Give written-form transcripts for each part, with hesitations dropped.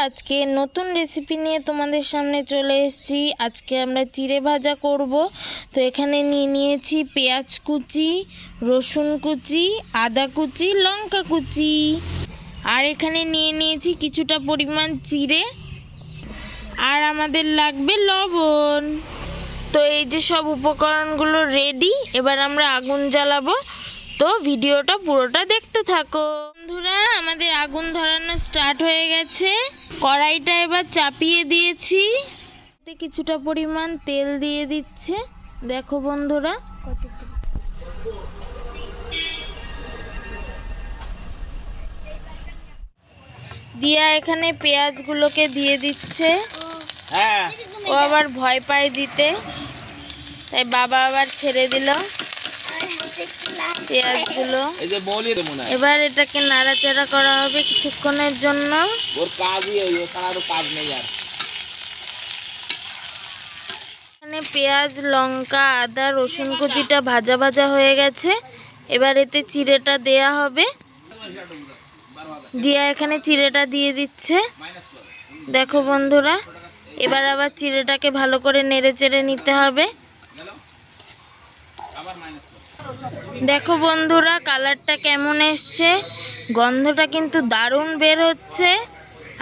আজকে নতুন রেসিপি নিয়ে তোমাদের সামনে চলে এসেছি। আজকে আমরা চিড়ে ভাজা করব। তো এখানে নিয়েছি পেঁয়াজ কুচি, রসুন কুচি, আদা কুচি, লঙ্কা কুচি, আর এখানে নিয়েছি কিছুটা পরিমাণ চিড়ে, আর আমাদের লাগবে লবণ। তো এই যে সব উপকরণগুলো রেডি, এবার আমরা আগুন জ্বালাবো। তো ভিডিওটা পুরোটা দেখতে থাকো বন্ধুরা। আমাদের আগুন ধরানো স্টার্ট হয়ে গেছে। কড়াইটা এবার চাপিয়ে দিয়েছি, কিছুটা পরিমাণ তেল দিয়ে দিচ্ছে। দেখো বন্ধুরা, দিয়া এখানে পেঁয়াজগুলোকে দিয়ে দিচ্ছে। ও আবার ভয় পায় দিতে, তাই বাবা আবার ছেড়ে দিল পেঁয়াজগুলো। এবার এটাকে নাড়াচাড়া করা হবে কিছুক্ষণের জন্য। এখানে পেঁয়াজ, লঙ্কা, আদা, রসুন কুচিটা ভাজা ভাজা হয়ে গেছে। এবার এতে চিড়েটা দেয়া হবে। দিয়া এখানে চিড়েটা দিয়ে দিচ্ছে। দেখো বন্ধুরা, এবার আবার চিড়েটাকে ভালো করে নেড়ে চেড়ে নিতে হবে। দেখো বন্ধুরা, কালারটা কেমন এসছে, গন্ধটা কিন্তু দারুণ বের হচ্ছে।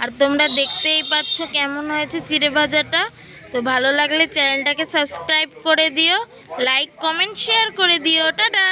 আর তোমরা দেখতেই পাচ্ছ কেমন হয়েছে চিড়ে ভাজাটা। তো ভালো লাগলে চ্যানেলটাকে সাবস্ক্রাইব করে দিও, লাইক কমেন্ট শেয়ার করে দিও। টাটা।